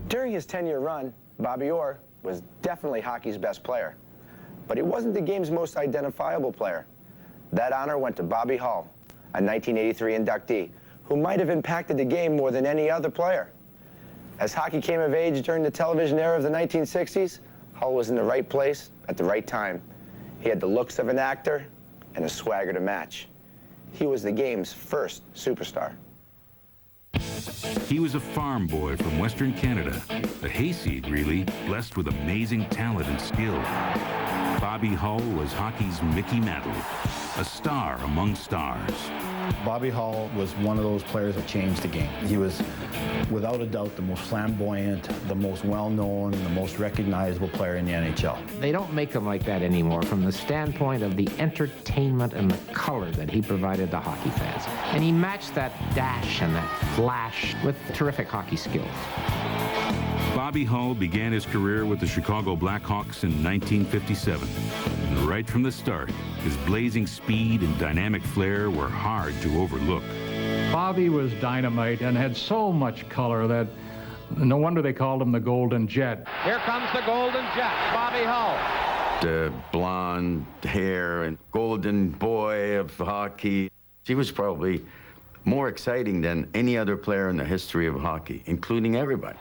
During his 10-year run, Bobby Orr was definitely hockey's best player, but he wasn't the game's most identifiable player. That honor went to Bobby Hull, a 1983 inductee, who might have impacted the game more than any other player. As hockey came of age during the television era of the 1960s, Hull was in the right place at the right time. He had the looks of an actor and a swagger to match. He was the game's first superstar. He was a farm boy from Western Canada, a hayseed really, blessed with amazing talent and skill. Bobby Hull was hockey's Mickey Mantle, a star among stars. Bobby Hull was one of those players that changed the game. He was, without a doubt, the most flamboyant, the most well-known, the most recognizable player in the NHL. They don't make them like that anymore from the standpoint of the entertainment and the color that he provided the hockey fans. And he matched that dash and that flash with terrific hockey skills. Bobby Hull began his career with the Chicago Blackhawks in 1957. And right from the start, his blazing speed and dynamic flair were hard to overlook. Bobby was dynamite and had so much color that no wonder they called him the Golden Jet. Here comes the Golden Jet, Bobby Hull. The blonde hair and golden boy of hockey. He was probably more exciting than any other player in the history of hockey, including everybody.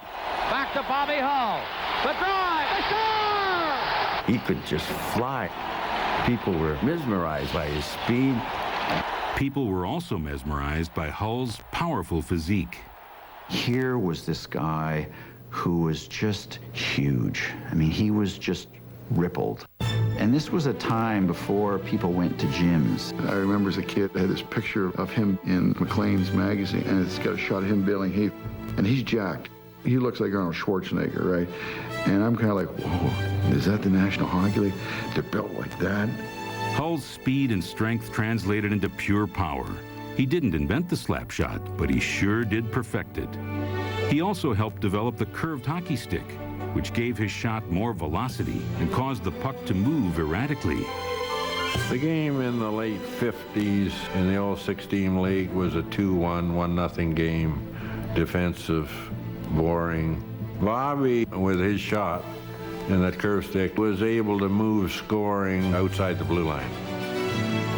Back to Bobby Hull. The drive, the score! He could just fly. People were mesmerized by his speed. People were also mesmerized by Hull's powerful physique. Here was this guy who was just huge. I mean, he was just rippled. And this was a time before people went to gyms. I remember as a kid, I had this picture of him in Maclean's magazine, and it's got a shot of him bailing Heath, and he's jacked. He looks like Arnold Schwarzenegger, right? And I'm kind of like, whoa, is that the National Hockey League? They're built like that. Hull's speed and strength translated into pure power. He didn't invent the slap shot, but he sure did perfect it. He also helped develop the curved hockey stick, which gave his shot more velocity and caused the puck to move erratically. The game in the late 50s in the old 6-team league was a 2-1, 1-0 game, defensive, boring. Bobby, with his shot and that curve stick, was able to move scoring outside the blue line.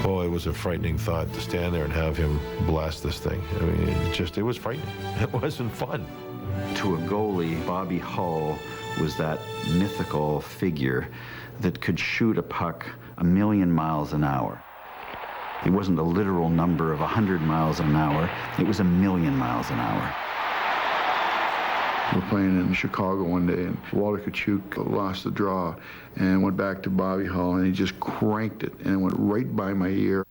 Oh, it was a frightening thought to stand there and have him blast this thing. I mean, it was frightening. It wasn't fun. To a goalie, Bobby Hull was that mythical figure that could shoot a puck 1,000,000 miles an hour. It wasn't a literal number of 100 miles an hour. It was 1,000,000 miles an hour. We're playing in Chicago one day, and Walter Tkachuk lost the draw and went back to Bobby Hull, and he just cranked it, and it went right by my ear.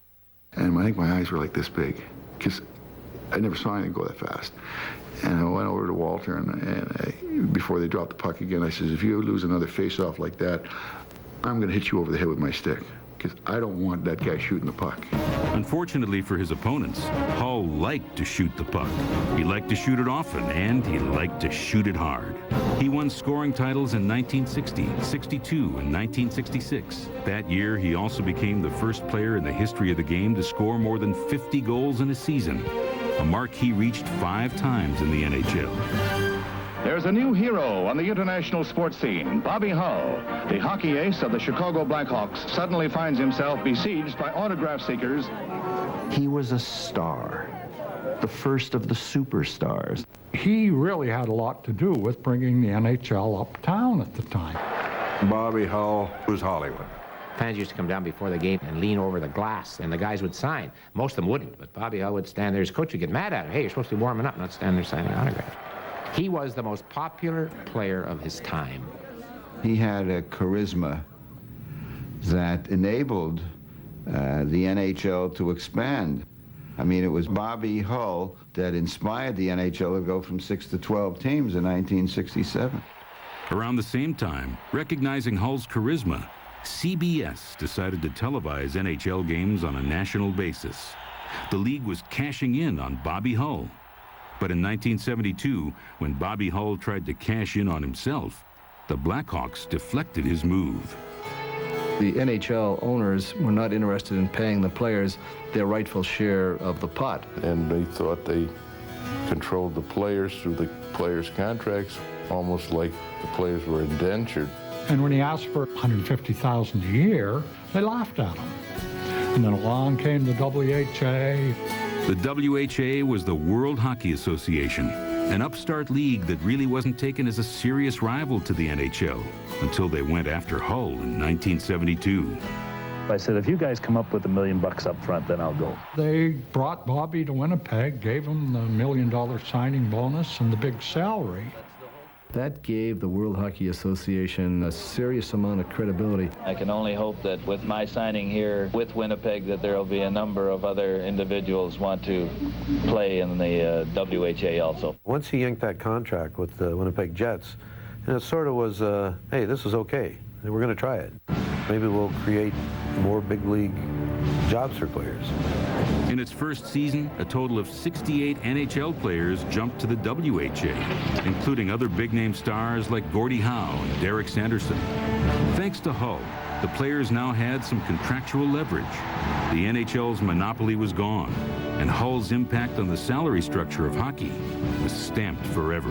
And I think my eyes were like this big, because I never saw anything go that fast. And I went over to Walter, and before they dropped the puck again, I says, if you lose another face-off like that, I'm going to hit you over the head with my stick, because I don't want that guy shooting the puck. Unfortunately for his opponents, Hull liked to shoot the puck. He liked to shoot it often, and he liked to shoot it hard. He won scoring titles in 1960, 62, and 1966. That year, he also became the first player in the history of the game to score more than 50 goals in a season, a mark he reached 5 times in the NHL. There's a new hero on the international sports scene. Bobby Hull, the hockey ace of the Chicago Blackhawks, suddenly finds himself besieged by autograph seekers. He was a star, the first of the superstars. He really had a lot to do with bringing the NHL uptown at the time. Bobby Hull was Hollywood. Fans used to come down before the game and lean over the glass, and the guys would sign. Most of them wouldn't, but Bobby Hull would stand there. His coach would get mad at him. Hey, you're supposed to be warming up, not stand there signing autographs. He was the most popular player of his time. He had a charisma that enabled the NHL to expand. I mean, it was Bobby Hull that inspired the NHL to go from 6 to 12 teams in 1967. Around the same time, recognizing Hull's charisma, CBS decided to televise NHL games on a national basis. The league was cashing in on Bobby Hull. But in 1972, when Bobby Hull tried to cash in on himself, the Blackhawks deflected his move. The NHL owners were not interested in paying the players their rightful share of the pot. And they thought they controlled the players through the players' contracts. almost like the players were indentured. And when he asked for $150,000 a year, they laughed at him. And then along came the WHA. The WHA was the World Hockey Association, an upstart league that really wasn't taken as a serious rival to the NHL until they went after Hull in 1972. I said, if you guys come up with $1 million up front, then I'll go. They brought Bobby to Winnipeg, gave him the $1 million signing bonus and the big salary. That gave the World Hockey Association a serious amount of credibility. I can only hope that with my signing here with Winnipeg that there will be a number of other individuals want to play in the WHA also. Once he yanked that contract with the Winnipeg Jets, and it sort of was, hey, this is okay. We're going to try it. Maybe we'll create more big league jobs for players. In its first season, a total of 68 NHL players jumped to the WHA, including other big-name stars like Gordie Howe and Derek Sanderson. Thanks to Hull, the players now had some contractual leverage. The NHL's monopoly was gone, and Hull's impact on the salary structure of hockey was stamped forever.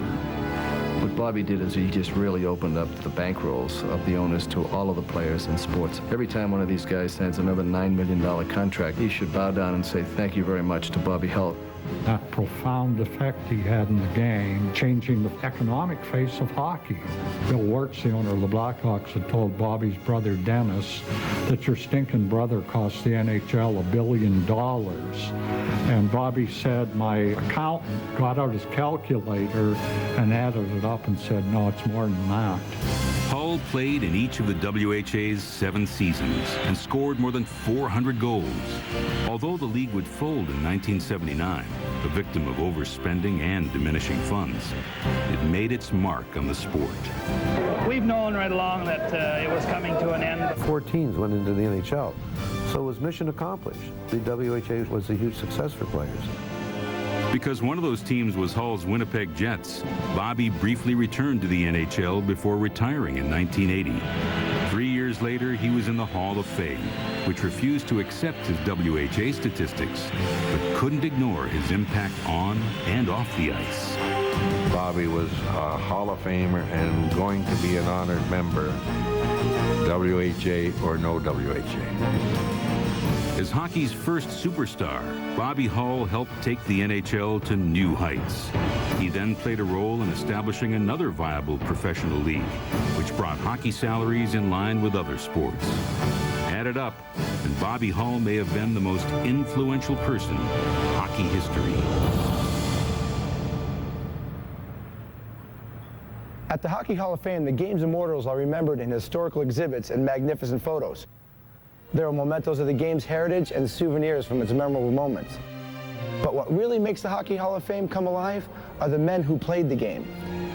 What Bobby did is he just really opened up the bankrolls of the owners to all of the players in sports. Every time one of these guys signs another $9 million contract, he should bow down and say thank you very much to Bobby Hull. That profound effect he had in the game, changing the economic face of hockey. Bill Wirtz, the owner of the Blackhawks, had told Bobby's brother Dennis that your stinking brother cost the NHL $1 billion. And Bobby said, my accountant got out his calculator and added it up and said, no, it's more than that. Hull played in each of the WHA's 7 seasons and scored more than 400 goals. Although the league would fold in 1979, a victim of overspending and diminishing funds, it made its mark on the sport. We've known right along that it was coming to an end. 4 teams went into the NHL, so it was mission accomplished. The WHA was a huge success for players. Because one of those teams was Hull's Winnipeg Jets, Bobby briefly returned to the NHL before retiring in 1980. 3 years later, he was in the Hall of Fame, which refused to accept his WHA statistics, but couldn't ignore his impact on and off the ice. Bobby was a Hall of Famer and going to be an honored member, WHA or no WHA. As hockey's first superstar, Bobby Hull helped take the NHL to new heights. He then played a role in establishing another viable professional league, which brought hockey salaries in line with other sports. Added up, and Bobby Hull may have been the most influential person in hockey history. At the Hockey Hall of Fame, the game's immortals are remembered in historical exhibits and magnificent photos. There are mementos of the game's heritage and souvenirs from its memorable moments. But what really makes the Hockey Hall of Fame come alive are the men who played the game.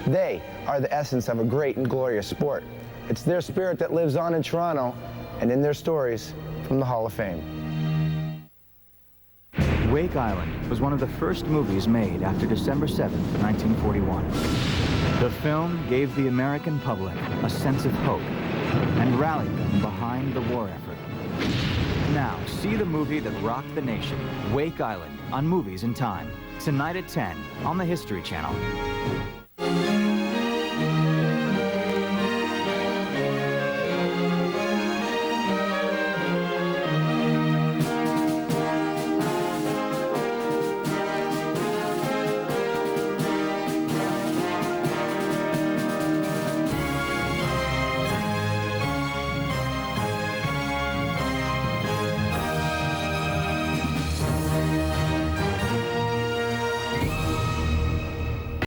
They are the essence of a great and glorious sport. It's their spirit that lives on in Toronto and in their stories from the Hall of Fame. Wake Island was one of the first movies made after December 7th, 1941. The film gave the American public a sense of hope and rallied them behind the war effort. Now, see the movie that rocked the nation, Wake Island, on Movies in Time, tonight at 10 on the History Channel.